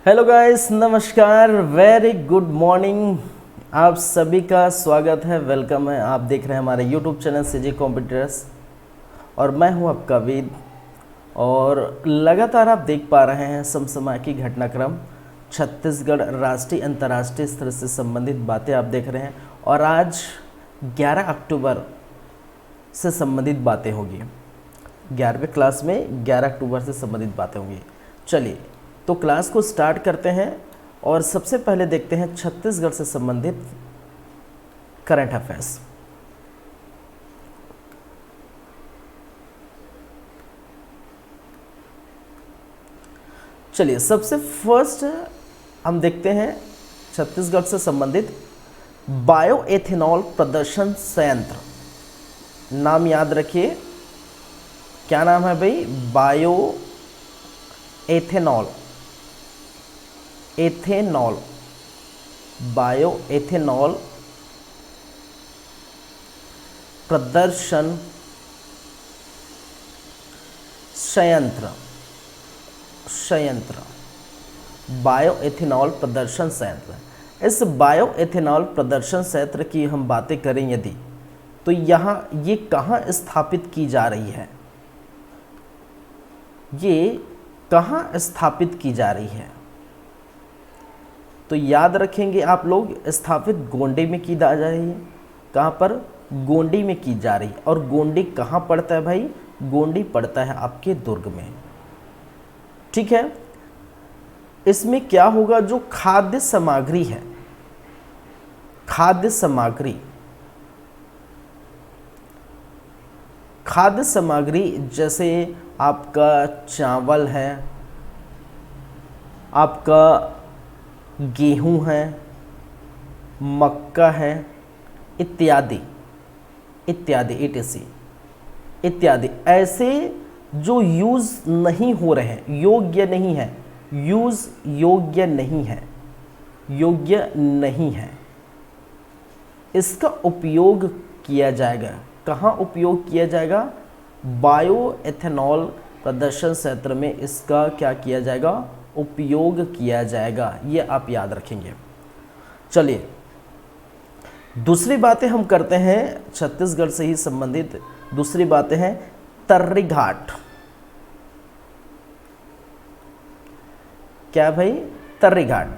Hello guys, नमस्कार, very good morning. आप सभी का स्वागत है, वेलकम है। आप देख रहे हैं हमारे यूट्यूब चैनल सीजी कॉम्पिटिटर्स और मैं हूं आपका वेद। और लगातार आप देख पा रहे हैं समसामयिक घटनाक्रम, छत्तीसगढ़ राष्ट्रीय अंतर्राष्ट्रीय स्तर से संबंधित बातें आप देख रहे हैं। और आज 11 अक्टूबर से संबंधित बातें होगी। 11वीं क्लास में 11 अक्टूबर से संबंधित बातें होंगी। चलिए तो क्लास को स्टार्ट करते हैं और सबसे पहले देखते हैं छत्तीसगढ़ से संबंधित करंट अफेयर्स। चलिए सबसे फर्स्ट हम देखते हैं छत्तीसगढ़ से संबंधित बायो एथेनॉल प्रदर्शन संयंत्र। नाम याद रखिए, क्या नाम है भाई? Bio ethanol, ethanol, bio ethanol प्रदर्शन संयंत्र, बायो एथेनॉल प्रदर्शन संयंत्र। इस बायो एथेनॉल प्रदर्शन संयंत्र की हम बातें करें यदि, तो यहाँ ये कहाँ स्थापित की जा रही है? ये कहाँ स्थापित की जा रही है? तो याद रखेंगे आप लोग, स्थापित गोंडी में की जा रही है। कहाँ पर? गोंडी में की जा रही है। और गोंडी कहाँ पड़ता है भाई? गोंडी पड़ता है आपके दुर्ग में। ठीक है। इसमें क्या होगा? जो खाद्य सामग्री है, खाद्य सामग्री, खाद्य सामग्री जैसे आपका चावल है, आपका गेहूं है, मक्का है, इत्यादि इत्यादि इत्यादि ऐसे जो यूज़ नहीं हो रहे हैं, योग्य नहीं है, योग्य नहीं है, इसका उपयोग किया जाएगा। कहाँ उपयोग किया जाएगा? बायो एथेनॉल प्रदर्शन संयंत्र में इसका क्या किया जाएगा? उपयोग किया जाएगा। ये आप याद रखेंगे। चलिए दूसरी बातें हम करते हैं छत्तीसगढ़ से ही संबंधित। दूसरी बातें हैं तर्री घाट। क्या भाई? तर्री घाट।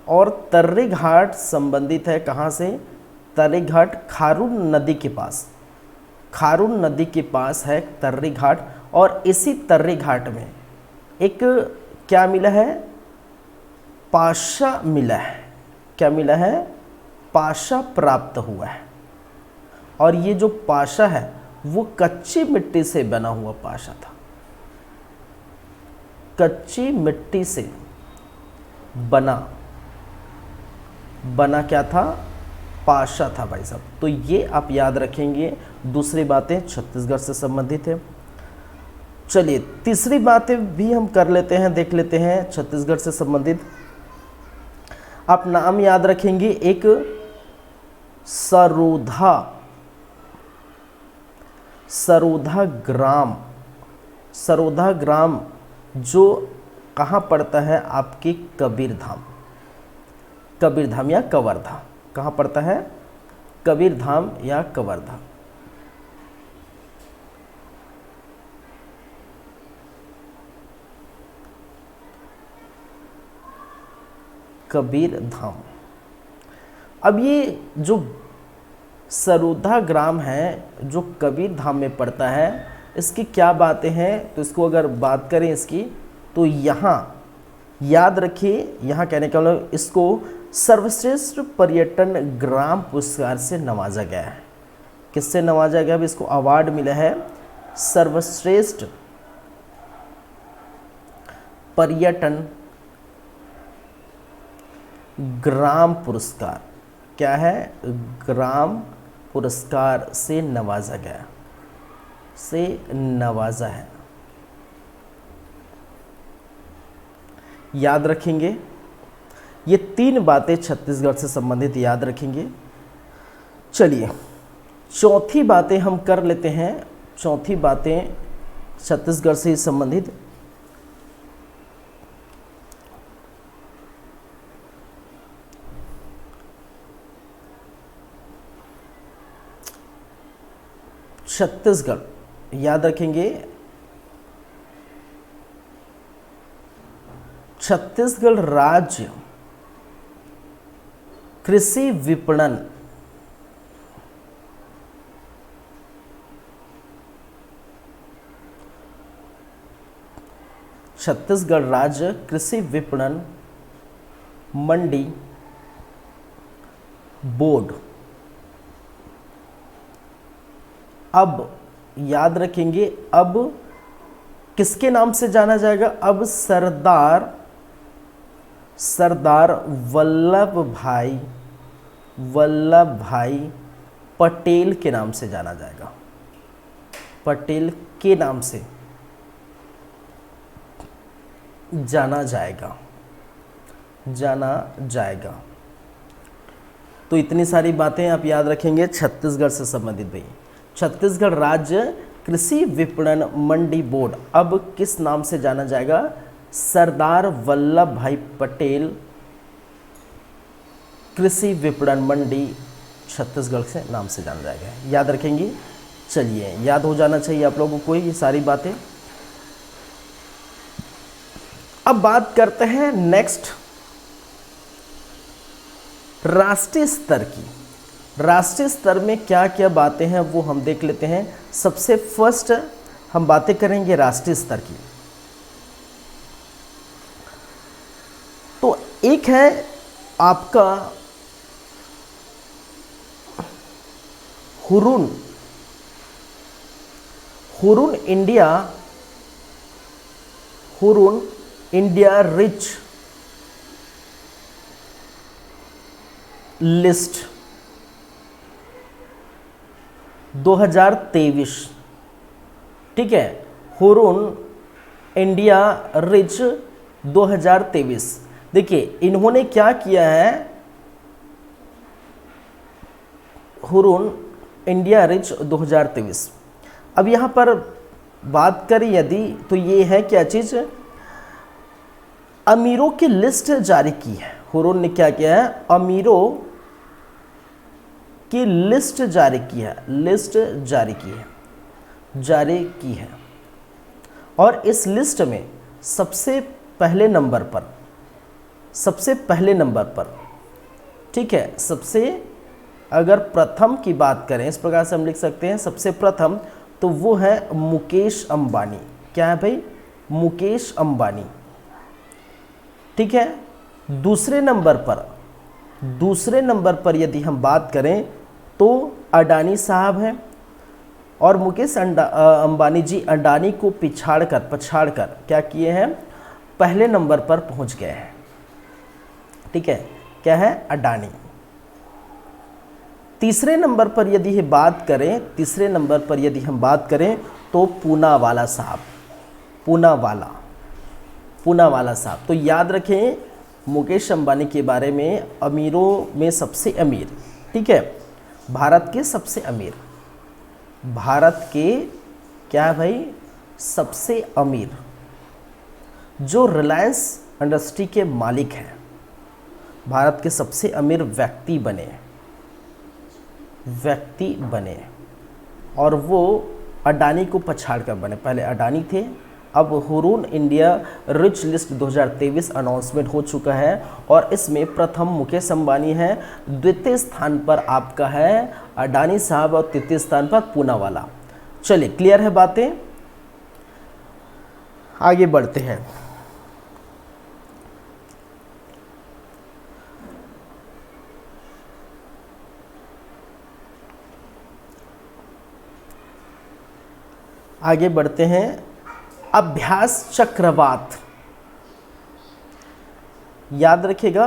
और तर्री घाट संबंधित है कहाँ से? तर्री घाट खारून नदी के पास, खारून नदी के पास है तर्री घाट। और इसी तर्री घाट में एक क्या मिला है? पाशा मिला है। क्या मिला है? पाशा प्राप्त हुआ है। और ये जो पाशा है वो कच्ची मिट्टी से बना हुआ पाशा था। कच्ची मिट्टी से बना क्या था? पाशा था भाई साहब। तो ये आप याद रखेंगे। दूसरी बातें छत्तीसगढ़ से संबंधित है। चलिए तीसरी बातें भी हम कर लेते हैं, देख लेते हैं छत्तीसगढ़ से संबंधित। आप नाम याद रखेंगे, एक सरोधा ग्राम, सरोधा ग्राम जो कहाँ पड़ता है? आपके कबीरधाम, कबीरधाम या कवर्धा। कहाँ पड़ता है? कबीरधाम या कवर्धा। कबीरधाम। अब ये जो सरोधा ग्राम है जो कबीरधाम में पड़ता है, इसकी क्या बातें हैं? तो इसको अगर बात करें इसकी, तो यहाँ याद रखिए, यहाँ कहने का मतलब इसको सर्वश्रेष्ठ पर्यटन ग्राम पुरस्कार से नवाजा गया है। किससे नवाजा गया? अभी इसको अवार्ड मिला है सर्वश्रेष्ठ पर्यटन ग्राम पुरस्कार। क्या है? ग्राम पुरस्कार से नवाजा गया, से नवाजा है। याद रखेंगे ये तीन बातें छत्तीसगढ़ से संबंधित, याद रखेंगे। चलिए चौथी बातें हम कर लेते हैं। चौथी बातें छत्तीसगढ़ से संबंधित छत्तीसगढ़ याद रखेंगे, छत्तीसगढ़ राज्य कृषि विपणन छत्तीसगढ़ राज्य कृषि विपणन मंडी बोर्ड। अब याद रखेंगे, अब किसके नाम से जाना जाएगा? अब सरदार वल्लभ भाई पटेल के नाम से जाना जाएगा। पटेल के नाम से जाना जाएगा। तो इतनी सारी बातें आप याद रखेंगे छत्तीसगढ़ से संबंधित। भाई छत्तीसगढ़ राज्य कृषि विपणन मंडी बोर्ड अब किस नाम से जाना जाएगा? सरदार वल्लभ भाई पटेल कृषि विपणन मंडी छत्तीसगढ़ से नाम से जाना जाएगा। याद रखेंगे। चलिए, याद हो जाना चाहिए आप लोगों को ये सारी बातें। अब बात करते हैं नेक्स्ट राष्ट्रीय स्तर की। राष्ट्रीय स्तर में क्या क्या बातें हैं वो हम देख लेते हैं। सबसे फर्स्ट हम बातें करेंगे राष्ट्रीय स्तर की। तो एक है आपका हुरून इंडिया रिच लिस्ट 2023। ठीक है, हुरून इंडिया रिच 2023। देखिए इन्होंने क्या किया है, हुरून इंडिया रिच 2023। अब यहाँ पर बात करें यदि, तो ये है क्या चीज़, अमीरों की लिस्ट जारी की है। हुरून ने क्या किया है, अमीरों की लिस्ट जारी की है। और इस लिस्ट में सबसे पहले नंबर पर, ठीक है, सबसे अगर प्रथम की बात करें, इस प्रकार से हम लिख सकते हैं सबसे प्रथम, तो वो है मुकेश अंबानी। क्या है भाई? मुकेश अंबानी। ठीक है। दूसरे नंबर पर यदि हम बात करें तो अडानी साहब हैं, और मुकेश अंबानी जी अडानी को पछाड़कर क्या किए हैं, पहले नंबर पर पहुंच गए हैं। ठीक है, क्या है, अडानी। तीसरे नंबर पर यदि हम बात करें तो पूनावाला साहब। तो याद रखें मुकेश अंबानी के बारे में, अमीरों में सबसे अमीर, ठीक है, भारत के क्या है भाई, सबसे अमीर जो रिलायंस इंडस्ट्री के मालिक हैं, भारत के सबसे अमीर व्यक्ति बने और वो अडानी को पछाड़कर बने। पहले अडानी थे, अब Hurun India rich list 2023 announcement हो चुका है और इसमें प्रथम मुकेश अंबानी है, द्वितीय स्थान पर आपका है अडानी साहब और तृतीय स्थान पर पूनावाला। चलिए, क्लियर है बातें, आगे बढ़ते हैं। अभ्यास चक्रवात, याद रखिएगा,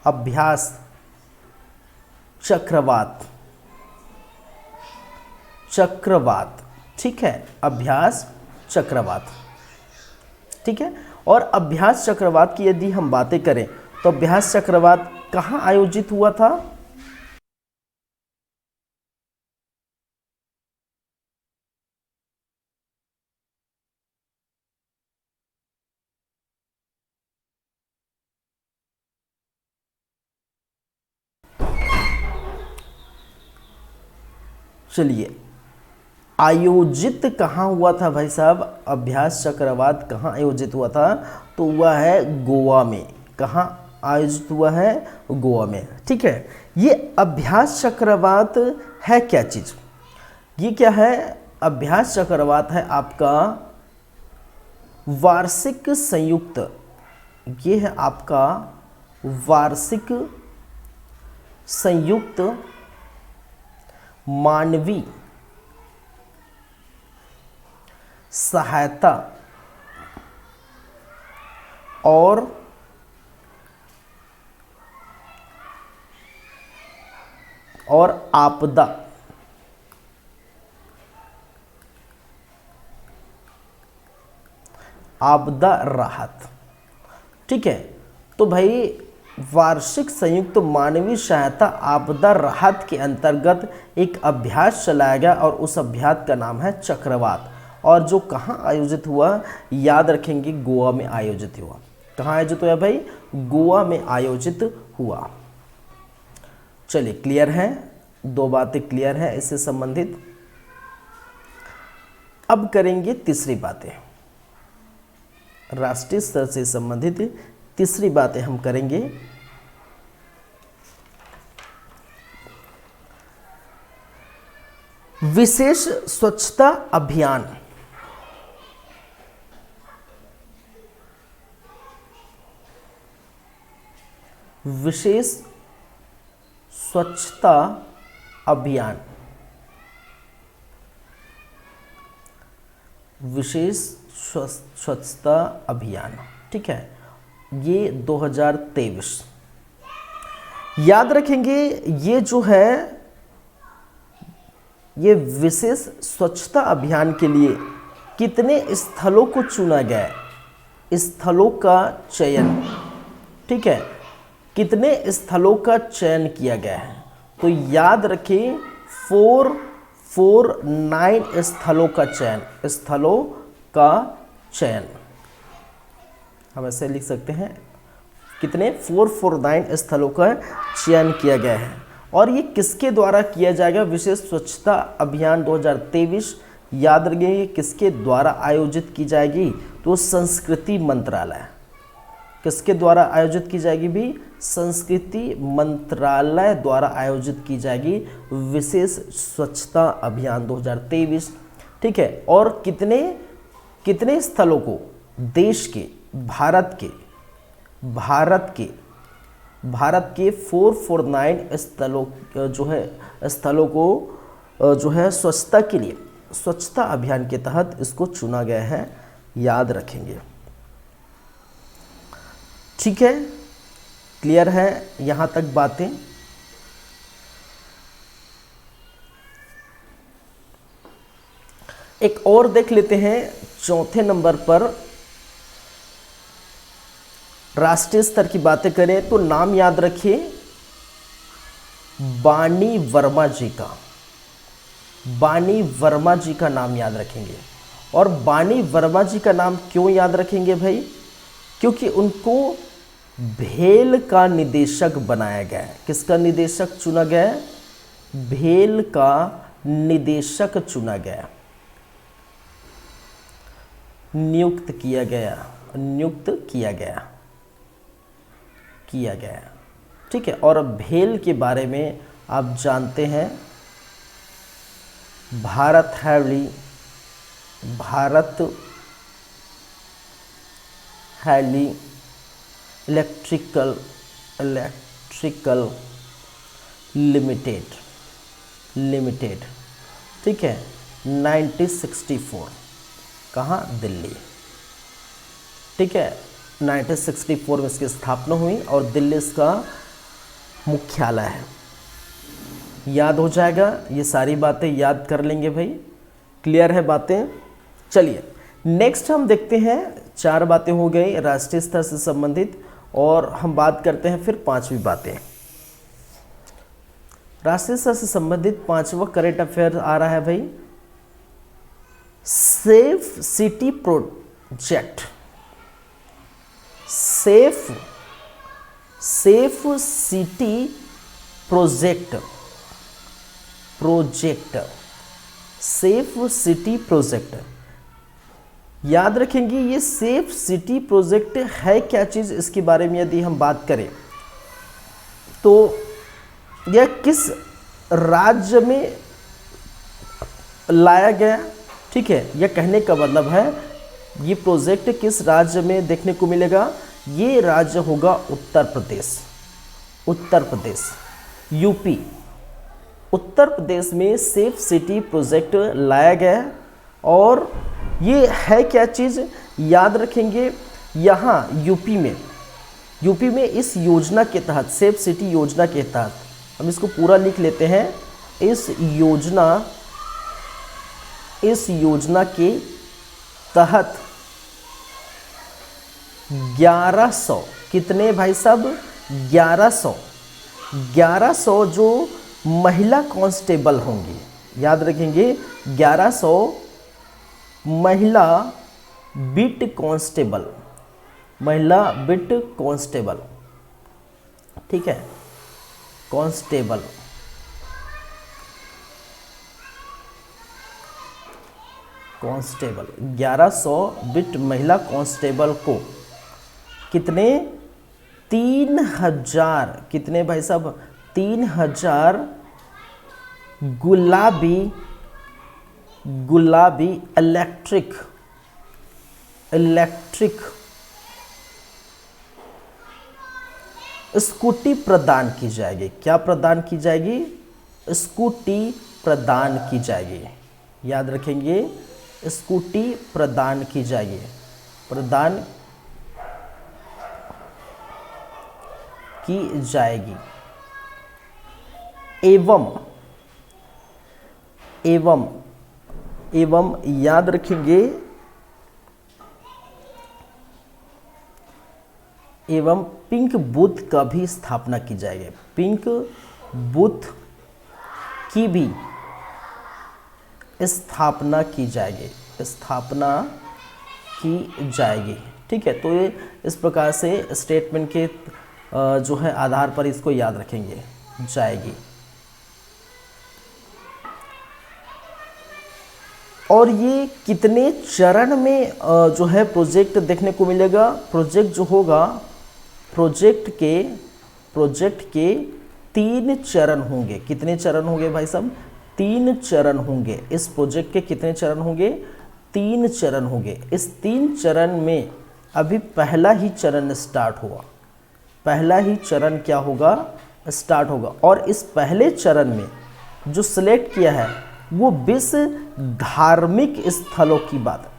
अभ्यास चक्रवात, ठीक है, अभ्यास चक्रवात, ठीक है। और अभ्यास चक्रवात की यदि हम बातें करें तो अभ्यास चक्रवात कहाँ आयोजित हुआ था? चलिए, आयोजित कहाँ हुआ था भाई साहब? अभ्यास चक्रवात कहाँ आयोजित हुआ था? तो हुआ है गोवा में। कहाँ आयोजित हुआ है? गोवा में। ठीक है, ये अभ्यास चक्रवात है क्या चीज़? ये क्या है? अभ्यास चक्रवात है आपका वार्षिक संयुक्त, ये है आपका वार्षिक संयुक्त मानवीय सहायता और आपदा राहत। ठीक है, तो भाई वार्षिक संयुक्त मानवीय सहायता आपदा राहत के अंतर्गत एक अभ्यास चलाया गया और उस अभ्यास का नाम है चक्रवात। और जो कहाँ आयोजित हुआ? याद रखेंगे, गोवा में आयोजित हुआ। कहाँ आयोजित हुआ भाई? गोवा में आयोजित हुआ। चलिए, क्लियर है? दो बातें क्लियर है इससे संबंधित। अब करेंगे तीसरी बातें, राष्ट्रीय स्तर से संबंधित तीसरी बातें हम करेंगे। विशेष स्वच्छता अभियान। विशेष स्वच्छता अभियान, विशेष स्वच्छता अभियान। ठीक है, ये 2023। याद रखेंगे, ये जो है ये विशेष स्वच्छता अभियान के लिए कितने स्थलों को चुना गया है? स्थलों का चयन। ठीक है, कितने स्थलों का चयन किया गया है? तो याद रखें 449 स्थलों का चयन, स्थलों का चयन। हम ऐसे लिख सकते हैं, कितने? 449 स्थलों का चयन किया गया है। और ये किसके द्वारा किया जाएगा? विशेष स्वच्छता अभियान 2023। याद रखिए, किसके द्वारा आयोजित की जाएगी? तो संस्कृति मंत्रालय। किसके द्वारा आयोजित की जाएगी भी? संस्कृति मंत्रालय द्वारा आयोजित की जाएगी विशेष स्वच्छता अभियान 2023। ठीक है, और कितने स्थलों को? देश के, भारत के 449 स्थलों स्थलों को जो है स्वच्छता के लिए, स्वच्छता अभियान के तहत इसको चुना गया है। याद रखेंगे। ठीक है, क्लियर है यहाँ तक बातें? एक और देख लेते हैं, चौथे नंबर पर राष्ट्रीय स्तर की बातें करें तो नाम याद रखिए, बानी वर्मा जी का। बानी वर्मा जी का नाम याद रखेंगे। और बानी वर्मा जी का नाम क्यों याद रखेंगे भाई? क्योंकि उनको भेल का निदेशक बनाया गया है। किसका निदेशक चुना गया है? भेल का निदेशक चुना गया, नियुक्त किया गया। ठीक है, और भेल के बारे में आप जानते हैं, भारत हैली इलेक्ट्रिकल लिमिटेड। ठीक है, 1964। कहाँ? दिल्ली। ठीक है, 1964 में इसकी स्थापना हुई और दिल्ली इसका मुख्यालय है। याद हो जाएगा, ये सारी बातें याद कर लेंगे भाई। क्लियर है बातें? चलिए, नेक्स्ट हम देखते हैं, 4 बातें हो गई राष्ट्रीय स्तर से संबंधित, और हम बात करते हैं फिर 5वीं बातें। राष्ट्रीय स्तर से संबंधित 5वां करंट अफेयर आ रहा है भाई, safe city project. Safe city project safe city project. याद रखेंगे ये सेफ सिटी प्रोजेक्ट है क्या चीज़, इसके बारे में यदि हम बात करें तो यह किस राज्य में लाया गया। ठीक है, यह कहने का मतलब है ये प्रोजेक्ट किस राज्य में देखने को मिलेगा, ये राज्य होगा उत्तर प्रदेश। उत्तर प्रदेश, यूपी, उत्तर प्रदेश में सेफ सिटी प्रोजेक्ट लाया गया। और ये है क्या चीज़, याद रखेंगे यहाँ यूपी में इस योजना के तहत, सेफ सिटी योजना के तहत, हम इसको पूरा लिख लेते हैं, इस योजना के तहत 1100, कितने भाई साहब, 1100 जो महिला कांस्टेबल होंगी। याद रखेंगे 1100 महिला बिट कांस्टेबल, ठीक है, कांस्टेबल, कांस्टेबल 1100 बिट महिला कांस्टेबल को कितने, 3000, कितने भाई साहब, 3000 गुलाबी इलेक्ट्रिक स्कूटी प्रदान की जाएगी। क्या प्रदान की जाएगी, स्कूटी प्रदान की जाएगी। याद रखेंगे स्कूटी प्रदान की जाएगी, प्रदान की जाएगी। एवं याद रखेंगे, एवं पिंक बूथ का भी स्थापना की जाएगी। पिंक बूथ की भी स्थापना की जाएगी, ठीक है। तो ये इस प्रकार से स्टेटमेंट के जो है आधार पर इसको याद रखेंगे, जाएगी। और ये कितने चरण में जो है प्रोजेक्ट देखने को मिलेगा, प्रोजेक्ट जो होगा, प्रोजेक्ट के 3 चरण होंगे। कितने चरण होंगे भाई साहब, 3 चरण होंगे। इस प्रोजेक्ट के कितने चरण होंगे, 3 चरण होंगे। इस 3 चरण में अभी पहला ही चरण स्टार्ट हुआ, पहला ही चरण क्या होगा, स्टार्ट होगा। और इस पहले चरण में जो सिलेक्ट किया है वो विश्व धार्मिक स्थलों की बात,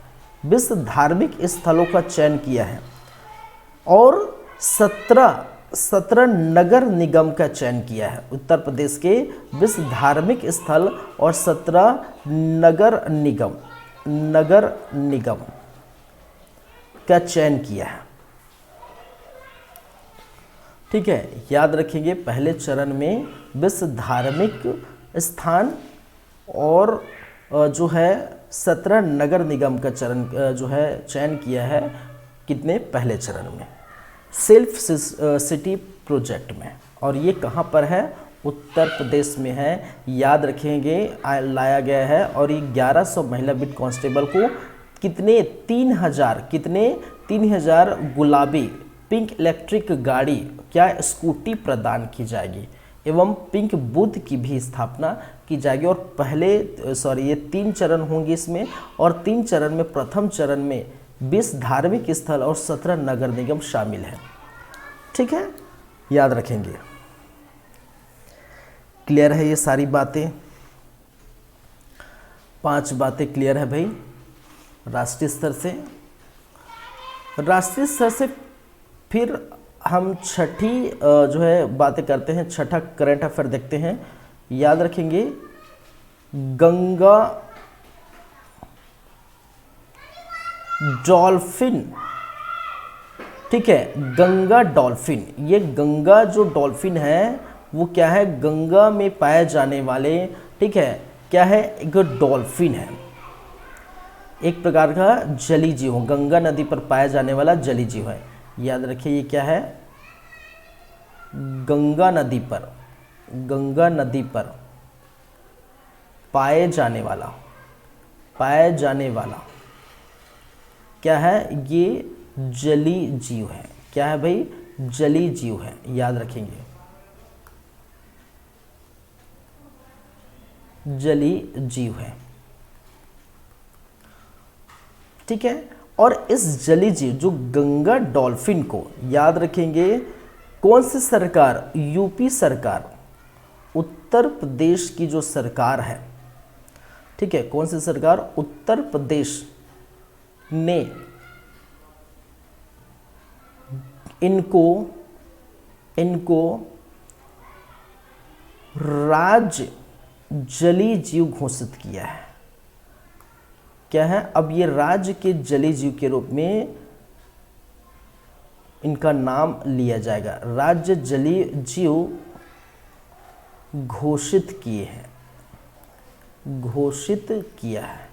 विश्व धार्मिक स्थलों का चयन किया है। और 17 नगर निगम का चयन किया है। उत्तर प्रदेश के विश्व धार्मिक स्थल और 17 नगर निगम का चयन किया है, ठीक है। याद रखेंगे पहले चरण में विश्व धार्मिक स्थान और जो है 17 नगर निगम का चरण जो है चयन किया है, कितने, पहले चरण में, सेल्फ सिटी प्रोजेक्ट में। और ये कहाँ पर है, उत्तर प्रदेश में है। याद रखेंगे लाया गया है। और ये 1100 महिला बिट कांस्टेबल को कितने, 3000 गुलाबी पिंक इलेक्ट्रिक गाड़ी, क्या, स्कूटी प्रदान की जाएगी। एवं पिंक बूथ की भी स्थापना की जाएगी। और ये 3 चरण होंगे इसमें। और 3 चरण में प्रथम चरण में 20 धार्मिक स्थल और 17 नगर निगम शामिल है, ठीक है। याद रखेंगे, क्लियर है ये सारी बातें, 5 बातें क्लियर है भाई। राष्ट्रीय स्तर से फिर हम छठी जो है बातें करते हैं, छठा करंट अफेयर देखते हैं। याद रखेंगे गंगा डॉल्फिन, ठीक है, गंगा डॉल्फिन। ये गंगा जो डॉल्फिन है वो क्या है, गंगा में पाए जाने वाले, ठीक है, क्या है, एक डॉल्फिन है, एक प्रकार का जली जीव, गंगा नदी पर पाया जाने वाला जली जीव है। याद रखिए ये क्या है, गंगा नदी पर पाए जाने वाला, पाया जाने वाला क्या है, ये जलीय जीव है। क्या है भाई, जलीय जीव है, याद रखेंगे, जलीय जीव है। ठीक है। और इस जलीय जीव जो गंगा डॉल्फिन को, याद रखेंगे, कौन सी सरकार, यूपी सरकार, उत्तर प्रदेश की जो सरकार है, ठीक है, कौन सी सरकार, उत्तर प्रदेश ने इनको राज्य जलीय जीव घोषित किया है। क्या है, अब ये राज्य के जलीय जीव के रूप में इनका नाम लिया जाएगा। राज्य जलीय जीव घोषित किए हैं, घोषित किया है।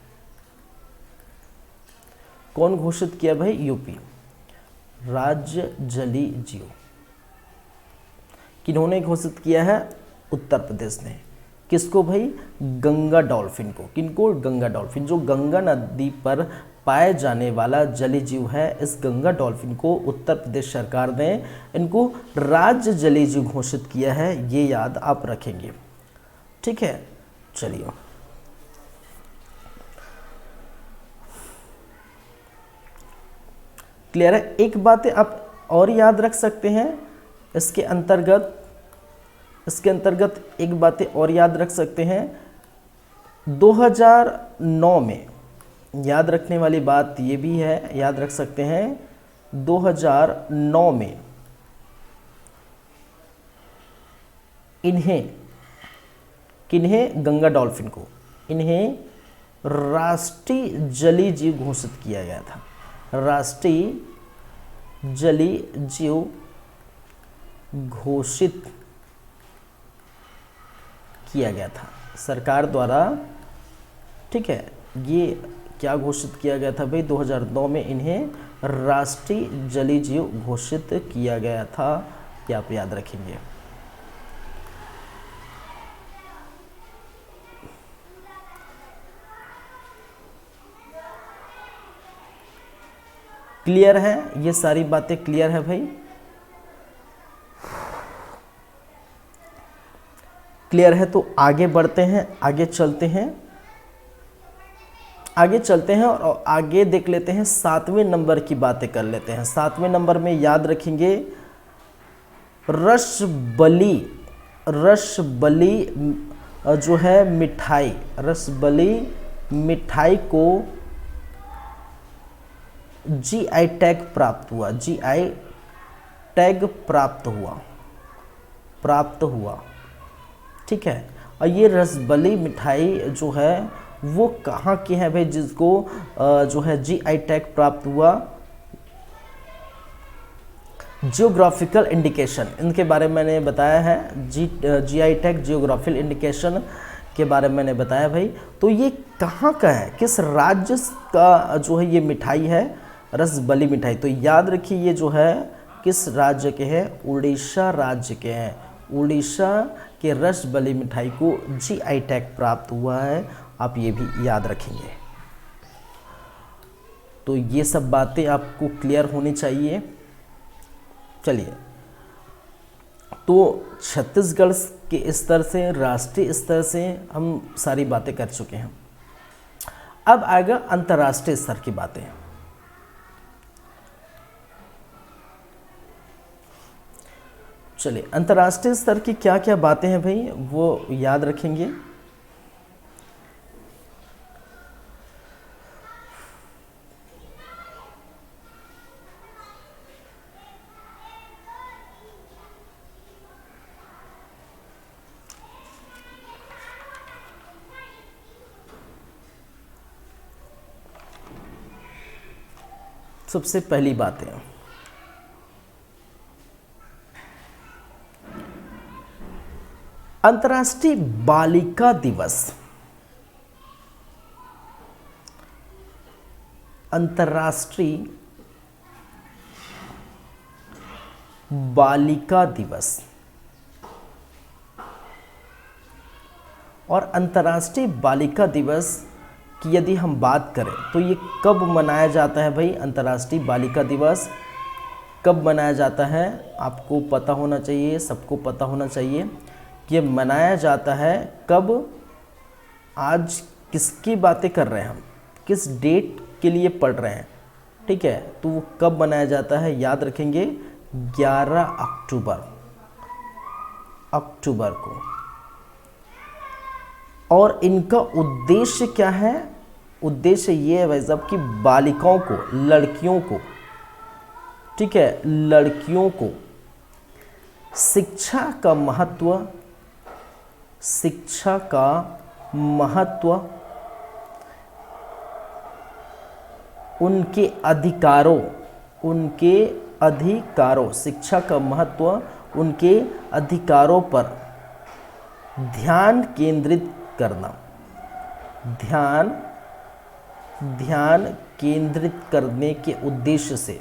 कौन घोषित किया भाई, यूपी। राज्य जलीय जीव किन्होंने घोषित किया है, उत्तर प्रदेश ने। किसको भाई, गंगा डॉल्फिन को। किनको, गंगा डॉल्फिन, जो गंगा नदी पर पाए जाने वाला जलीय जीव है। इस गंगा डॉल्फिन को उत्तर प्रदेश सरकार ने इनको राज्य जलीय जीव घोषित किया है, ये याद आप रखेंगे। ठीक है, चलिए क्लियर है। एक बात आप और याद रख सकते हैं इसके अंतर्गत एक बातें और याद रख सकते हैं। 2009 में, याद रखने वाली बात ये भी है, याद रख सकते हैं 2009 में किन्हें, गंगा डॉल्फिन को, इन्हें राष्ट्रीय जलीय जीव घोषित किया गया था। राष्ट्रीय जलीय जीव घोषित किया गया था सरकार द्वारा। ठीक है, ये क्या घोषित किया गया था भाई, 2009 में इन्हें राष्ट्रीय जलीय जीव घोषित किया गया था, ये आप याद रखेंगे। क्लियर है, ये सारी बातें क्लियर है भाई। क्लियर है तो आगे बढ़ते हैं, आगे चलते हैं और आगे देख लेते हैं। 7वें नंबर की बातें कर लेते हैं। 7वें नंबर में याद रखेंगे रसबली जो है मिठाई, रसबली मिठाई को जीआई टैग प्राप्त हुआ, जीआई टैग प्राप्त हुआ। ठीक है, और ये रसबली मिठाई जो है वो कहाँ की है भाई, जिसको जो है जीआई टैग प्राप्त हुआ। जियोग्राफिकल इंडिकेशन, इनके बारे में मैंने बताया है, जीआई टैग जियोग्राफिकल इंडिकेशन के बारे में मैंने बताया भाई। तो ये कहाँ का है, किस राज्य का जो है ये मिठाई है, रसबली मिठाई। तो याद रखिए ये जो है किस राज्य के हैं, उड़ीसा राज्य के हैं। उड़ीसा के रसबली मिठाई को जीआई टैग प्राप्त हुआ है, आप ये भी याद रखेंगे। तो ये सब बातें आपको क्लियर होनी चाहिए। चलिए, तो छत्तीसगढ़ के स्तर से, राष्ट्रीय स्तर से हम सारी बातें कर चुके हैं। अब आएगा अंतर्राष्ट्रीय स्तर की बातें। चलिए, अंतर्राष्ट्रीय स्तर की क्या क्या बातें हैं भाई, वो याद रखेंगे। सबसे पहली बात है अंतर्राष्ट्रीय बालिका दिवस। अंतर्राष्ट्रीय बालिका दिवस और अंतर्राष्ट्रीय बालिका दिवस कि यदि हम बात करें तो ये कब मनाया जाता है भाई, अंतर्राष्ट्रीय बालिका दिवस कब मनाया जाता है, आपको पता होना चाहिए, सबको पता होना चाहिए कि ये मनाया जाता है कब। आज किसकी बातें कर रहे हैं हम, किस डेट के लिए पढ़ रहे हैं, ठीक है, तो वो कब मनाया जाता है, याद रखेंगे 11 अक्टूबर को। और इनका उद्देश्य क्या है, उद्देश्य ये है भाई साहब कि बालिकाओं को, लड़कियों को, ठीक है, लड़कियों को शिक्षा का महत्व, उनके अधिकारों, शिक्षा का महत्व, उनके अधिकारों पर ध्यान केंद्रित करना, ध्यान केंद्रित करने के उद्देश्य से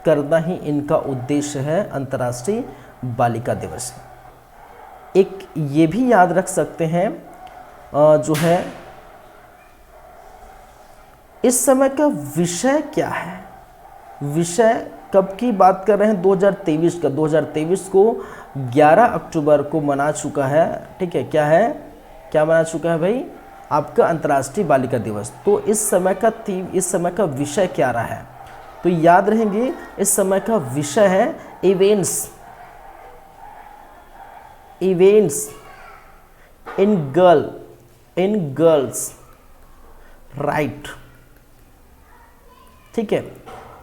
करना ही इनका उद्देश्य है अंतर्राष्ट्रीय बालिका दिवस। एक ये भी याद रख सकते हैं जो है इस समय का विषय क्या है, विषय कब की बात कर रहे हैं, 2023 का। 2023 को 11 अक्टूबर को मना चुका है, ठीक है, क्या मना चुका है भाई, आपका अंतर्राष्ट्रीय बालिका दिवस। तो इस समय का विषय क्या रहा है, तो याद रहेंगे इस समय का विषय है इवेंट्स इन गर्ल्स राइट, ठीक है,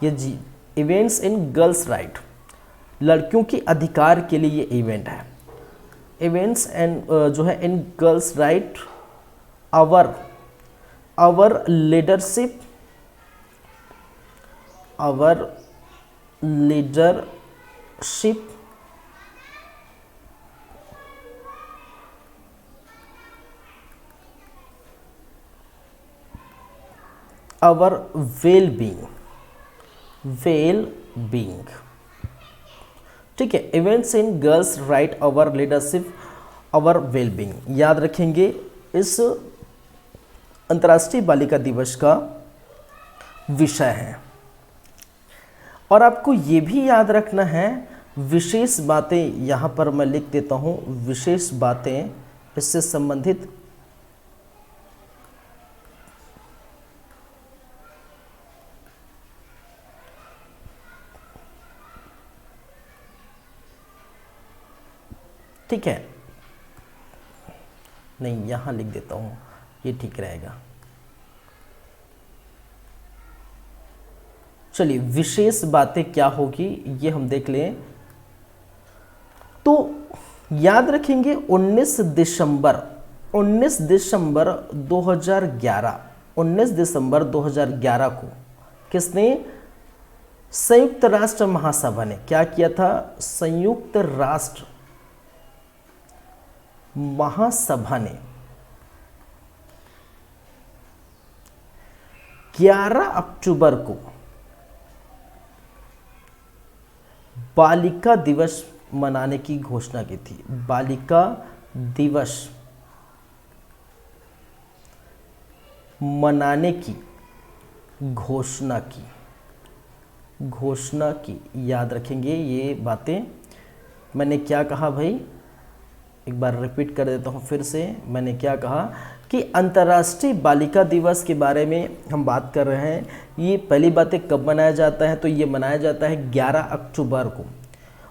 ये जी इवेंट्स इन गर्ल्स राइट, लड़कियों के अधिकार के लिए ये इवेंट है। इवेंट्स एंड जो है in girls right, our leadership, our well-being, ठीक है, events in girls right, our leadership, our wellbeing, याद रखेंगे इस अंतर्राष्ट्रीय बालिका दिवस का विषय है। और आपको ये भी याद रखना है, विशेष बातें यहाँ पर मैं लिख देता हूँ, विशेष बातें इससे संबंधित ठीक है, नहीं यहाँ लिख देता हूँ, ये ठीक रहेगा। चलिए विशेष बातें क्या होगी ये हम देख लें। तो याद रखेंगे 19 दिसंबर 2011 को किसने, संयुक्त राष्ट्र महासभा ने क्या किया था, संयुक्त राष्ट्र महासभा ने 11 अक्टूबर को बालिका दिवस मनाने की घोषणा की थी। बालिका दिवस मनाने की घोषणा की, याद रखेंगे ये बातें। मैंने क्या कहा भाई, एक बार रिपीट कर देता हूँ फिर से, मैंने क्या कहा कि अंतर्राष्ट्रीय बालिका दिवस के बारे में हम बात कर रहे हैं। ये पहली बात है कब मनाया जाता है, तो ये मनाया जाता है 11 अक्टूबर को।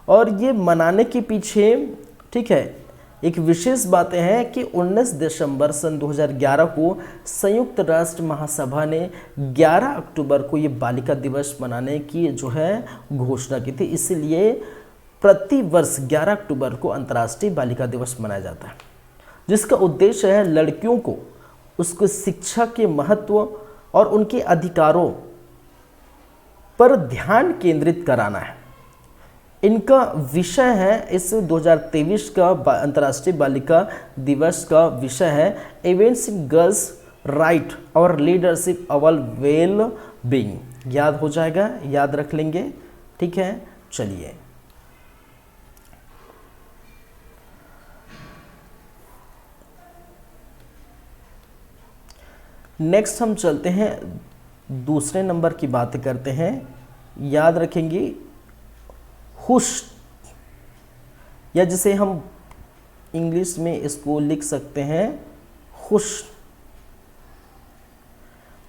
और ये मनाने के पीछे, ठीक है, एक विशेष बातें हैं कि 19 दिसंबर सन 2011 को संयुक्त राष्ट्र महासभा ने 11 अक्टूबर को ये बालिका दिवस मनाने की जो है घोषणा की थी। इसलिए प्रति वर्ष 11 अक्टूबर को अंतर्राष्ट्रीय बालिका दिवस मनाया जाता है, जिसका उद्देश्य है लड़कियों को उसको शिक्षा के महत्व और उनके अधिकारों पर ध्यान केंद्रित कराना है। इनका विषय है, इस 2023 का अंतर्राष्ट्रीय बालिका दिवस का विषय है इवेंट्स इन गर्ल्स राइट और लीडरशिप अवर वेल बीइंग। याद हो जाएगा, याद रख लेंगे, ठीक है। चलिए नेक्स्ट हम चलते हैं दूसरे नंबर की बात करते हैं। याद रखेंगे हुश, या जिसे हम इंग्लिश में इसको लिख सकते हैं खुश।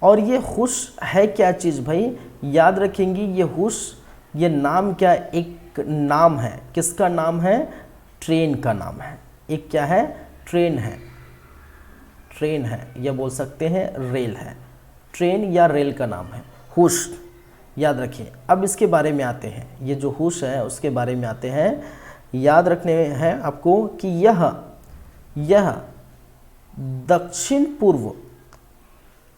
और ये खुश है क्या चीज़ भाई, याद रखेंगे ये हुश, ये नाम क्या, एक नाम है। किसका नाम है? ट्रेन का नाम है। एक क्या है? ट्रेन है। ट्रेन है या बोल सकते हैं रेल है। ट्रेन या रेल का नाम है हुश, याद रखिए। अब इसके बारे में आते हैं, ये जो हुश है उसके बारे में आते हैं। याद रखने हैं आपको कि यह दक्षिण पूर्व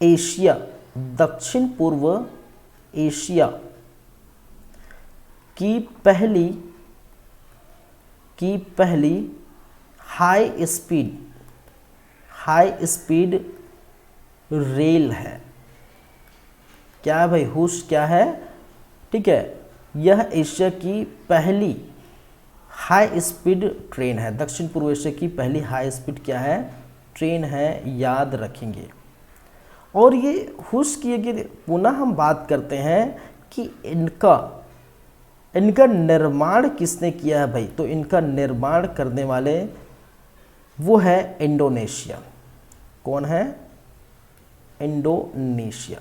एशिया, दक्षिण पूर्व एशिया की पहली हाई स्पीड रेल है। क्या है भाई? हुश क्या है? ठीक है, यह एशिया की पहली हाई स्पीड ट्रेन है। दक्षिण पूर्व एशिया की पहली हाई स्पीड क्या है? ट्रेन है, याद रखेंगे। और ये हुश की अगर पुनः हम बात करते हैं कि इनका निर्माण किसने किया है भाई, तो इनका निर्माण करने वाले वो है इंडोनेशिया। कौन है? इंडोनेशिया।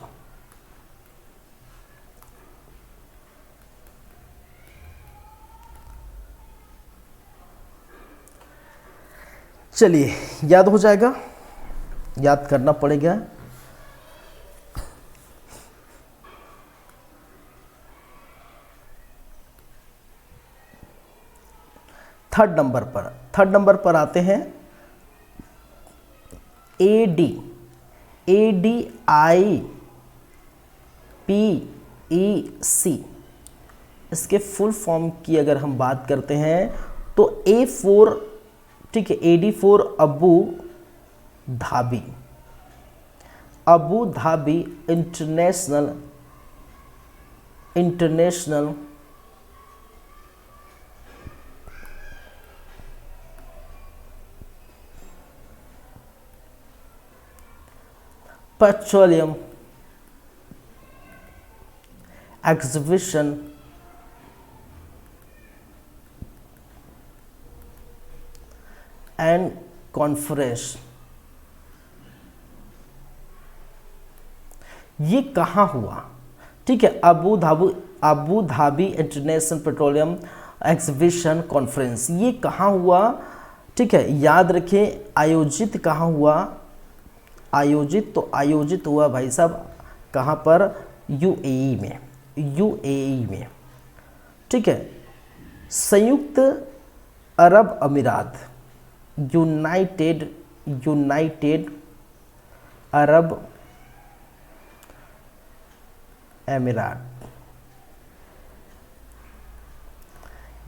चलिए, याद हो जाएगा, याद करना पड़ेगा। थर्ड नंबर पर आते हैं ADIPEC। इसके फुल फॉर्म की अगर हम बात करते हैं तो A4, ठीक है, AD for Abu Dhabi international petroleum exhibition and conference. ये कहाँ हुआ? ठीक है, Abu Dhabi international petroleum exhibition conference, ये कहाँ हुआ? ठीक है, याद रखें। आयोजित कहाँ हुआ? आयोजित हुआ भाई साहब कहाँ पर? यूएई में। ठीक है, संयुक्त अरब अमीरात, यूनाइटेड अरब अमीरात,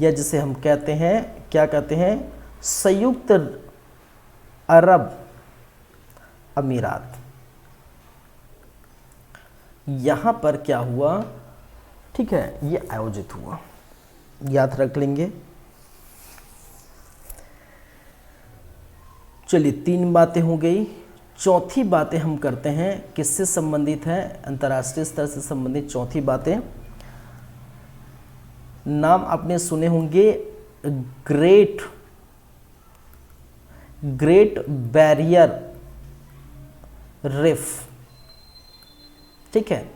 या जिसे हम कहते हैं, क्या कहते हैं? संयुक्त अरब अमीरात। यहाँ पर क्या हुआ? ठीक है, ये आयोजित हुआ, याद रख लेंगे। चलिए, 3 बातें हो गई। चौथी बातें हम करते हैं, किससे संबंधित है? अंतर्राष्ट्रीय स्तर से संबंधित चौथी बातें। नाम आपने सुने होंगे ग्रेट बैरियर रीफ। ठीक है,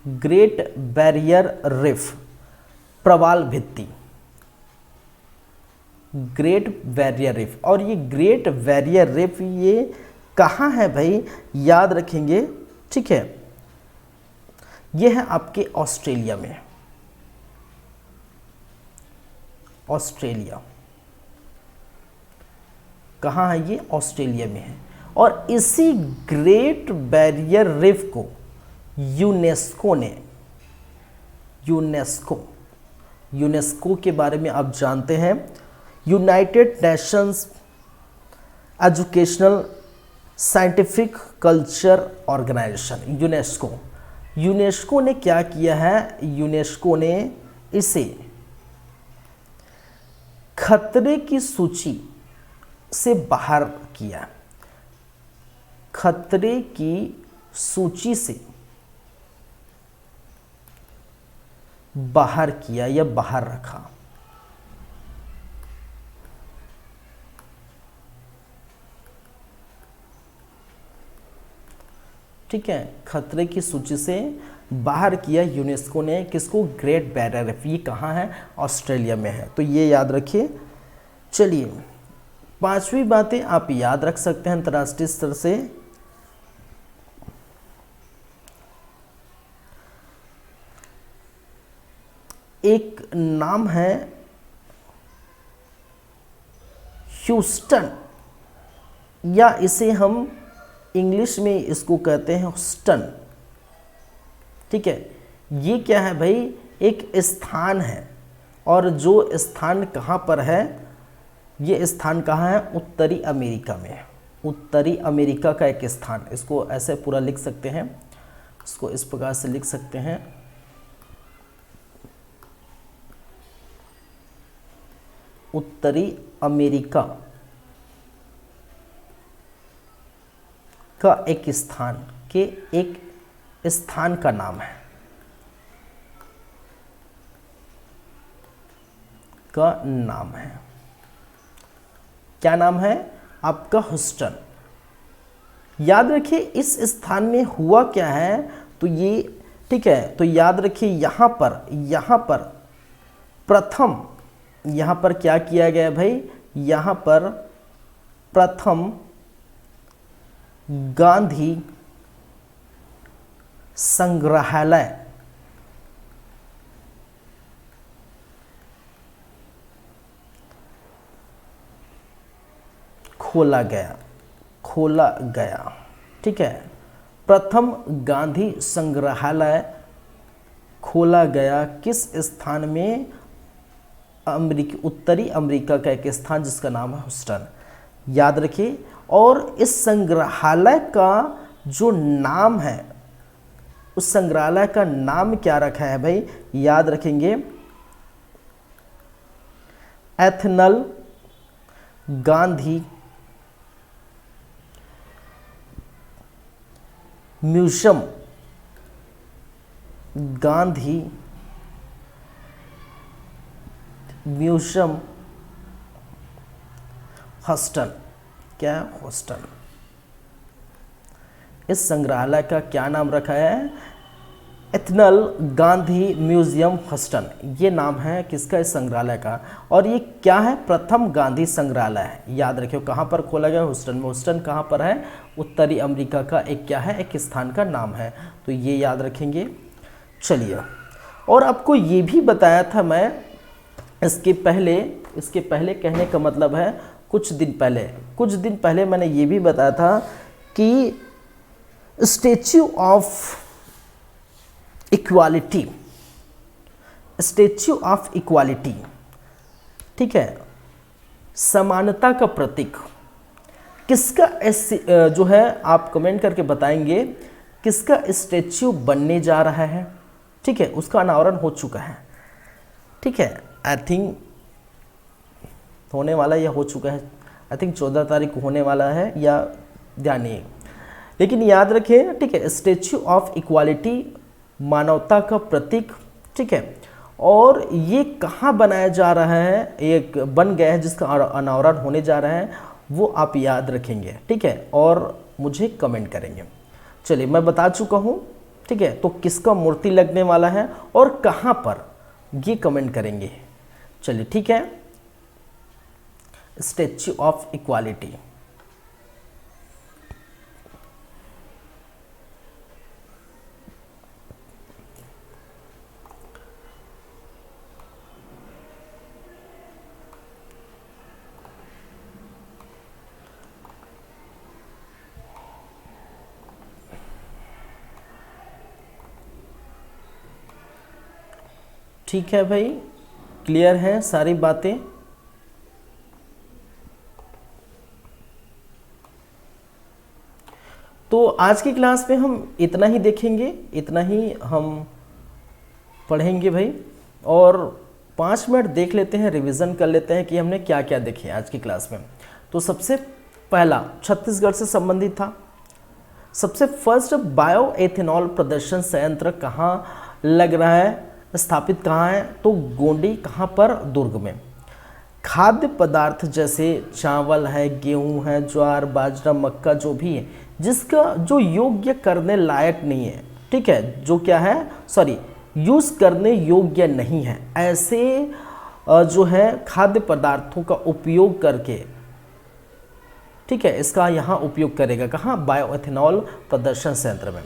ग्रेट बैरियर रीफ, प्रवाल भित्ति, ग्रेट बैरियर रीफ। और ये ग्रेट बैरियर रीफ ये कहाँ है भाई? याद रखेंगे। ठीक है, ये है आपके ऑस्ट्रेलिया में। ऑस्ट्रेलिया कहाँ है? ये ऑस्ट्रेलिया में है। और इसी ग्रेट बैरियर रीफ को यूनेस्को के बारे में आप जानते हैं, united nations educational scientific culture organisation, UNESCO ने क्या किया है? यूनेस्को ने इसे खतरे की सूची से बाहर किया। खतरे की सूची से बाहर किया या बाहर रखा। ठीक है, खतरे की सूची से बाहर किया यूनेस्को ने किसको? Great barrier reef. ये कहाँ है? ऑस्ट्रेलिया में है, तो ये याद रखिए। चलिए, पांचवी बातें आप याद रख सकते हैं अंतर्राष्ट्रीय स्तर से। एक नाम है ह्यूस्टन, या इसे हम इंग्लिश में इसको कहते हैं ह्यूस्टन। ठीक है, ये क्या है भाई? एक स्थान है, और जो स्थान कहाँ पर है? ये स्थान कहाँ है? उत्तरी अमेरिका में। उत्तरी अमेरिका का एक स्थान, इसको ऐसे पूरा लिख सकते हैं, इसको इस प्रकार से लिख सकते हैं, उत्तरी अमेरिका का एक स्थान के एक स्थान का नाम है, का नाम है, क्या नाम है आपका? ह्यूस्टन। याद रखिए इस स्थान में हुआ क्या है, तो ये ठीक है, तो याद रखिए यहाँ पर प्रथम, यहाँ पर क्या किया गया भाई? यहाँ पर प्रथम गांधी संग्रहालय खोला गया। ठीक है, प्रथम गांधी संग्रहालय खोला गया किस स्थान में? उत्तरी अमेरिका का एक स्थान जिसका नाम है ह्यूस्टन। याद रखिए, और इस संग्रहालय का जो नाम है, उस संग्रहालय का नाम क्या रखा है भाई? याद रखेंगे, eternal Gandhi museum, Gandhi museum Houston. क्या है? ह्यूस्टन। इस संग्रहालय का क्या नाम रखा है? एथनल गांधी म्यूजियम ह्यूस्टन, ये नाम है किसका? इस संग्रहालय का। और ये क्या है? प्रथम गांधी संग्रहालय है। याद रखियो कहाँ पर खोला गया? ह्यूस्टन में। ह्यूस्टन कहाँ पर है? उत्तरी अमेरिका का एक क्या है? एक स्थान का नाम है, तो ये याद रखेंगे। चलिए, और आपको ये भी बताया था मैं इसके पहले कहने का मतलब है कुछ दिन पहले मैंने ये भी बताया था कि स्टैच्यू ऑफ इक्वालिटी, ठीक है, समानता का प्रतीक किसका जो है, आप कमेंट करके बताएंगे किसका स्टैच्यू बनने जा रहा है। ठीक है, उसका अनावरण हो चुका है। ठीक है, आई थिंक होने वाला या हो चुका है, आई थिंक 14 तारीख को होने वाला है, या ध्यान नहीं, लेकिन याद रखें। ठीक है, स्टैच्यू ऑफ इक्वालिटी मानवता का प्रतीक। ठीक है, और ये कहाँ बनाया जा रहा है? एक बन गया है जिसका अनावरण होने जा रहा है, वो आप याद रखेंगे। ठीक है, और मुझे कमेंट करेंगे। चलिए, मैं बता चुका हूँ। ठीक है, तो किसका मूर्ति लगने वाला है और कहाँ पर, ये कमेंट करेंगे। चलिए, ठीक है, स्टैच्यू ऑफ इक्वालिटी। ठीक है भाई, क्लियर है सारी बातें। तो आज की क्लास में हम इतना ही देखेंगे, इतना ही हम पढ़ेंगे भाई, और 5 मिनट देख लेते हैं, रिवीजन कर लेते हैं कि हमने क्या क्या देखे आज की क्लास में। तो सबसे पहला छत्तीसगढ़ से संबंधित था। सबसे फर्स्ट बायो एथेनॉल प्रदर्शन संयंत्र कहाँ लग रहा है, स्थापित कहाँ है, तो गोंडी, कहाँ पर, दुर्ग में। खाद्य पदार्थ जैसे चावल है, गेहूं है, ज्वार, बाजरा, मक्का जो भी है, जिसका जो योग्य करने लायक नहीं है, ठीक है, जो क्या है, सॉरी, यूज करने योग्य नहीं है, ऐसे जो है खाद्य पदार्थों का उपयोग करके, ठीक है, इसका यहाँ उपयोग करेगा, कहाँ, बायोएथेनॉल प्रदर्शन संयंत्र में।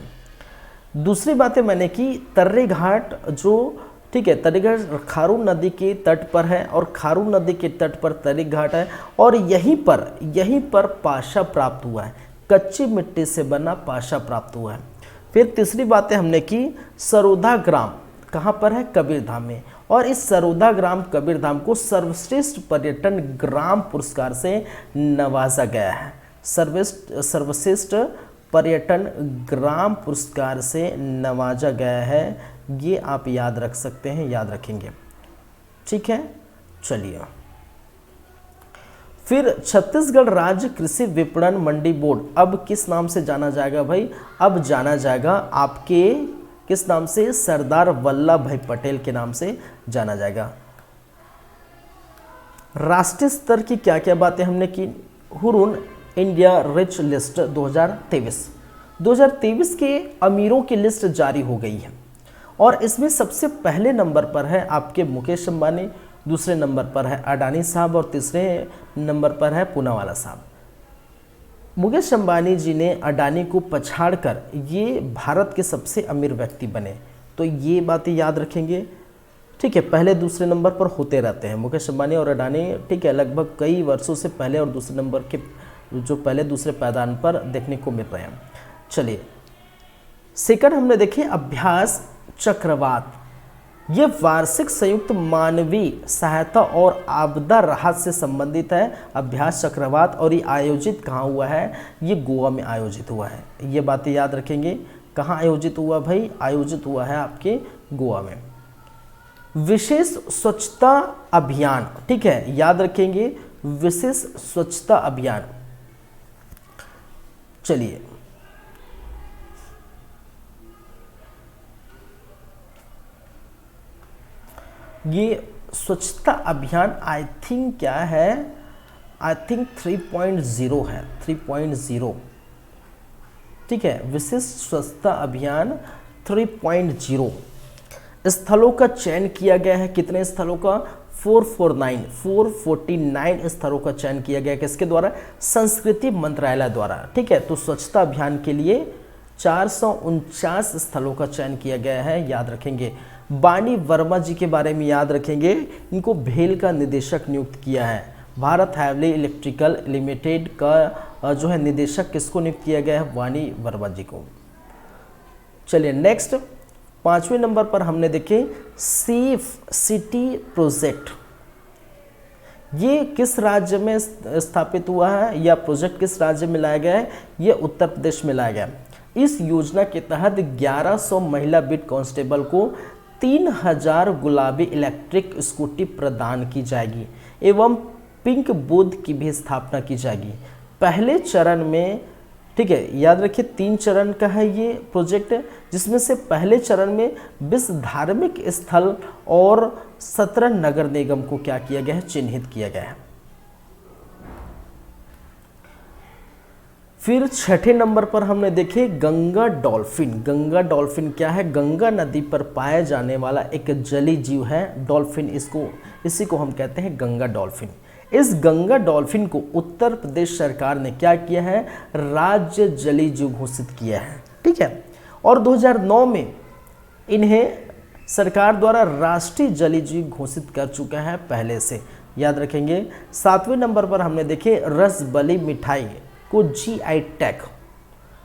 दूसरी बातें मैंने की, तर्रे घाट जो, ठीक है, तर्रे घाट खारून नदी के तट पर है और खारून नदी के तट पर तर्रे घाट है और यहीं पर पाशा प्राप्त हुआ है, कच्ची मिट्टी से बना पाशा प्राप्त हुआ है। फिर तीसरी बातें हमने की, सरोधा ग्राम कहाँ पर है, कबीरधाम में, और इस सरोधा ग्राम कबीरधाम को सर्वश्रेष्ठ पर्यटन ग्राम पुरस्कार से नवाजा गया है, सर्वश्रेष्ठ पर्यटन ग्राम पुरस्कार से नवाजा गया है। ये आप याद रख सकते हैं, याद रखेंगे, ठीक है। चलिए, फिर छत्तीसगढ़ राज्य कृषि विपणन मंडी बोर्ड अब किस नाम से जाना जाएगा भाई, अब जाना जाएगा आपके किस नाम से, सरदार वल्लभ भाई पटेल के नाम से जाना जाएगा। राष्ट्रीय स्तर की क्या क्या बातें हमने की, हुरून इंडिया रिच लिस्ट 2023 के अमीरों की लिस्ट जारी हो गई है और इसमें सबसे पहले नंबर पर है आपके मुकेश अंबानी, दूसरे नंबर पर है अडानी साहब और तीसरे नंबर पर है पूनावाला साहब। मुकेश अंबानी जी ने अडानी को पछाड़कर ये भारत के सबसे अमीर व्यक्ति बने, तो ये बातें याद रखेंगे, ठीक है। पहले दूसरे नंबर पर होते रहते हैं मुकेश अंबानी और अडानी, ठीक है, लगभग कई वर्षों से पहले और दूसरे नंबर के जो पहले दूसरे पायदान पर देखने को मिल रहे हैं। चलिए, सेकंड हमने देखे अभ्यास चक्रवात, ये वार्षिक संयुक्त मानवीय सहायता और आपदा राहत से संबंधित है, अभ्यास चक्रवात, और ये आयोजित कहाँ हुआ है, ये गोवा में आयोजित हुआ है। ये बातें याद रखेंगे, कहाँ आयोजित हुआ भाई, आयोजित हुआ है आपके गोवा में। विशेष स्वच्छता अभियान, ठीक है, याद रखेंगे, विशेष स्वच्छता अभियान। चलिए, ये स्वच्छता अभियान आई थिंक क्या है, आई थिंक 3.0 है, 3.0, ठीक है, विशेष स्वच्छता अभियान 3.0। स्थलों का चयन किया गया है, कितने स्थलों का, 449 स्थलों का चयन किया गया, किसके द्वारा, संस्कृति मंत्रालय द्वारा, ठीक है। तो स्वच्छता अभियान के लिए 449 स्थलों का चयन किया गया है, याद रखेंगे। वाणी वर्मा जी के बारे में याद रखेंगे, इनको भेल का निदेशक नियुक्त किया है। भारत हैवी इलेक्ट्रिकल लिमिटेड का जो है निदेशक किसको नियुक्त किया गया है, वाणी वर्मा जी को। चलिए नेक्स्ट, 5वें नंबर पर हमने देखे सेफ सिटी प्रोजेक्ट, ये किस राज्य में स्थापित हुआ है या प्रोजेक्ट किस राज्य में लाया गया है, ये उत्तर प्रदेश में लाया गया। इस योजना के तहत 1100 महिला बीट कांस्टेबल को 3000 गुलाबी इलेक्ट्रिक स्कूटी प्रदान की जाएगी एवं पिंक बूथ की भी स्थापना की जाएगी। पहले चरण में, ठीक है, याद रखिए 3 चरण का है ये प्रोजेक्ट, जिसमें से पहले चरण में 20 धार्मिक स्थल और 17 नगर निगम को क्या किया गया है, चिन्हित किया गया है। फिर 6ठे नंबर पर हमने देखे गंगा डॉल्फिन। गंगा डॉल्फिन क्या है, गंगा नदी पर पाया जाने वाला एक जलीय जीव है डॉल्फिन, इसी को हम कहते हैं गंगा डॉल्फिन। इस गंगा डॉल्फिन को उत्तर प्रदेश सरकार ने क्या किया है, राज्य जलीय जीव घोषित किया है, ठीक है। और 2009 में इन्हें सरकार द्वारा राष्ट्रीय जलीय जीव घोषित कर चुका है पहले से, याद रखेंगे। 7वें नंबर पर हमने देखे रसबली मिठाई को GI टैग,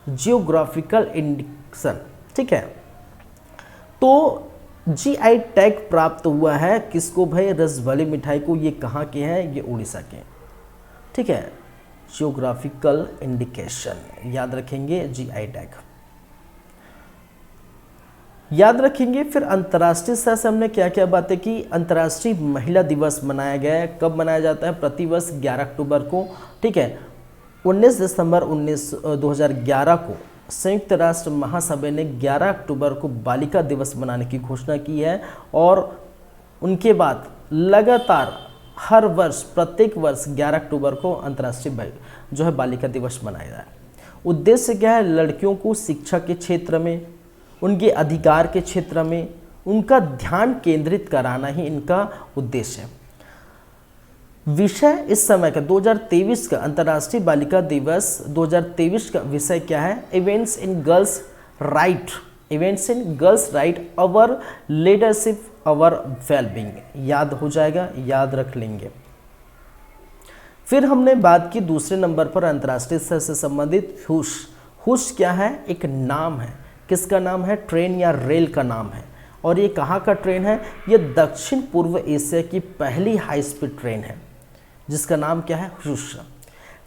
जियोग्राफिकल इंडिकेशन, ठीक है। तो GI टैग प्राप्त हुआ है किसको भाई, रसबली मिठाई को। ये कहाँ के हैं, ये उड़ीसा के, ठीक है। जियोग्राफिकल इंडिकेशन याद रखेंगे, GI टैग याद रखेंगे। फिर अंतर्राष्ट्रीय स्तर से हमने क्या क्या बातें की, अंतर्राष्ट्रीय महिला दिवस मनाया गया है। कब मनाया जाता है, प्रतिवर्ष 11 अक्टूबर को, ठीक है। 19 दिसंबर 2011 को संयुक्त राष्ट्र महासभा ने 11 अक्टूबर को बालिका दिवस मनाने की घोषणा की है और उनके बाद लगातार हर वर्ष प्रत्येक वर्ष 11 अक्टूबर को अंतर्राष्ट्रीय जो है बालिका दिवस मनाया जाए। उद्देश्य क्या है? लड़कियों को शिक्षा के क्षेत्र में, उनके अधिकार के क्षेत्र में उनका ध्यान केंद्रित कराना ही इनका उद्देश्य है। विषय इस समय का 2023 का अंतर्राष्ट्रीय बालिका दिवस 2023 का विषय क्या है? Events in girls right, events in girls right, our leadership, our wellbeing. याद हो जाएगा, याद रख लेंगे। फिर हमने बात की दूसरे नंबर पर अंतर्राष्ट्रीय स्तर से संबंधित हुश। हुश क्या है? एक नाम है। किसका नाम है? ट्रेन या रेल का नाम है। और ये कहाँ का ट्रेन है? ये दक्षिण पूर्व एशिया की पहली हाई स्पीड ट्रेन है जिसका नाम क्या है? हुश।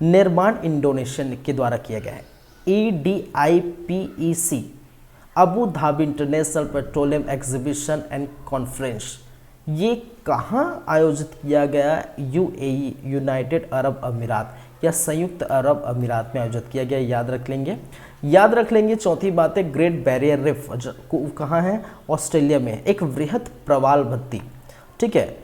निर्माण इंडोनेशिया के द्वारा किया गया है। EDIPEC, Abu Dhabi international petroleum exhibition and conference. ये कहाँ आयोजित किया गया? UAE, यूनाइटेड अरब अमीरात या संयुक्त अरब अमीरात में आयोजित किया गया। याद रख लेंगे, याद रख लेंगे। चौथी बात है ग्रेट बैरियर रीफ कहाँ है? ऑस्ट्रेलिया में। एक वृहद प्रवाल भित्ति, ठीक है,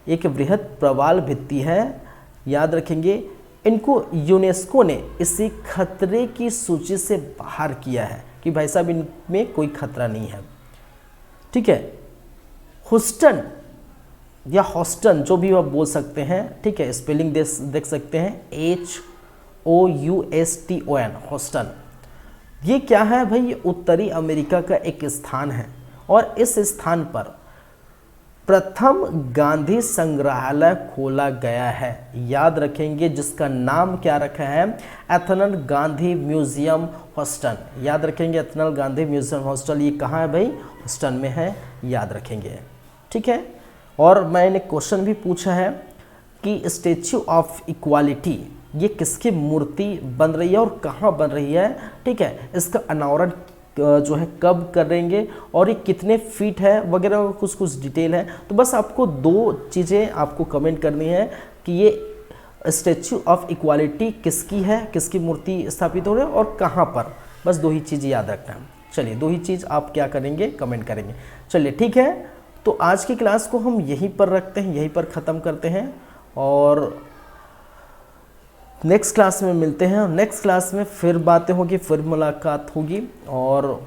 एक वृहद प्रवाल भित्ति है, याद रखेंगे। इनको यूनेस्को ने इसी खतरे की सूची से बाहर किया है कि भाई साहब इनमें कोई खतरा नहीं है, ठीक है। ह्यूस्टन या हॉस्टन जो भी आप बोल सकते हैं, ठीक है, स्पेलिंग देख सकते हैं HOUSTON, हॉस्टन। ये क्या है भाई? ये उत्तरी अमेरिका का एक स्थान है और इस स्थान पर प्रथम गांधी संग्रहालय खोला गया है। याद रखेंगे, जिसका नाम क्या रखा है? एथनल गांधी म्यूजियम हॉस्टन। याद रखेंगे, एथनल गांधी म्यूजियम हॉस्टल। ये कहाँ है भाई? हॉस्टन में है, याद रखेंगे, ठीक है। और मैंने क्वेश्चन भी पूछा है कि स्टैच्यू ऑफ इक्वालिटी ये किसकी मूर्ति बन रही है और कहाँ बन रही है, ठीक है। इसका अनावरण जो है कब करेंगे और ये कितने फीट है वगैरह कुछ कुछ डिटेल है। तो बस आपको दो चीज़ें आपको कमेंट करनी है कि ये स्टैच्यू ऑफ इक्वालिटी किसकी है, किसकी मूर्ति स्थापित हो रही है और कहाँ पर। बस दो ही चीज़ याद रखना है। चलिए, दो ही चीज़ आप क्या करेंगे? कमेंट करेंगे। चलिए, ठीक है। तो आज की क्लास को हम यहीं पर रखते हैं, यहीं पर ख़त्म करते हैं और नेक्स्ट क्लास में मिलते हैं। नेक्स्ट क्लास में फिर बातें होगी, फिर मुलाकात होगी और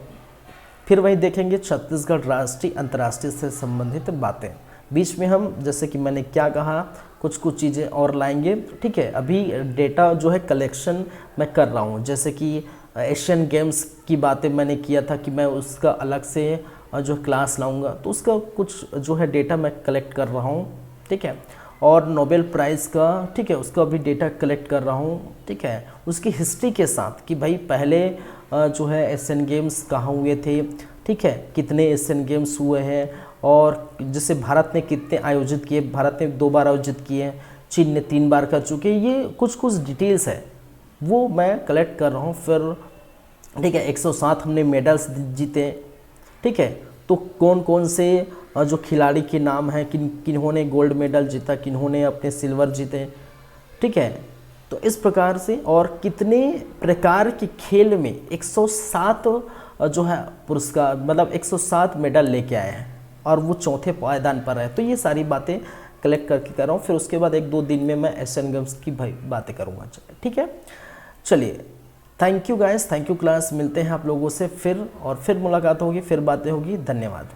फिर वही देखेंगे छत्तीसगढ़ राष्ट्रीय अंतर्राष्ट्रीय से संबंधित बातें। बीच में हम, जैसे कि मैंने क्या कहा, कुछ कुछ चीज़ें और लाएंगे, ठीक है। अभी डेटा जो है कलेक्शन मैं कर रहा हूँ, जैसे कि एशियन गेम्स की बातें मैंने किया था कि मैं उसका अलग से जो क्लास लाऊंगा, तो उसका कुछ जो है डेटा मैं कलेक्ट कर रहा हूँ, ठीक है। और नोबेल प्राइज़ का, ठीक है, उसका भी डेटा कलेक्ट कर रहा हूँ, ठीक है। उसकी हिस्ट्री के साथ कि भाई पहले जो है एशियन गेम्स कहाँ हुए थे, ठीक है, कितने एशियन गेम्स हुए हैं और जैसे भारत ने कितने आयोजित किए। भारत ने 2 बार आयोजित किए, चीन ने 3 बार कर चुके। ये कुछ कुछ डिटेल्स है वो मैं कलेक्ट कर रहा हूँ फिर, ठीक है। 107 हमने मेडल्स जीते, ठीक है। तो कौन कौन से जो खिलाड़ी के नाम हैं, किन्होंने गोल्ड मेडल जीता, किन्होंने अपने सिल्वर जीते, ठीक है। तो इस प्रकार से और कितने प्रकार के खेल में 107 जो है पुरस्कार, मतलब 107 मेडल लेके आए हैं और वो चौथे पायदान पर है। तो ये सारी बातें कलेक्ट करके कर रहा हूँ। फिर उसके बाद 1-2 दिन में मैं एशियन गेम्स की भाई बातें करूँगा, ठीक है। चलिए, thank you guys, thank you class. मिलते हैं आप लोगों से फिर और फिर मुलाकात होगी, फिर बातें होगी। धन्यवाद।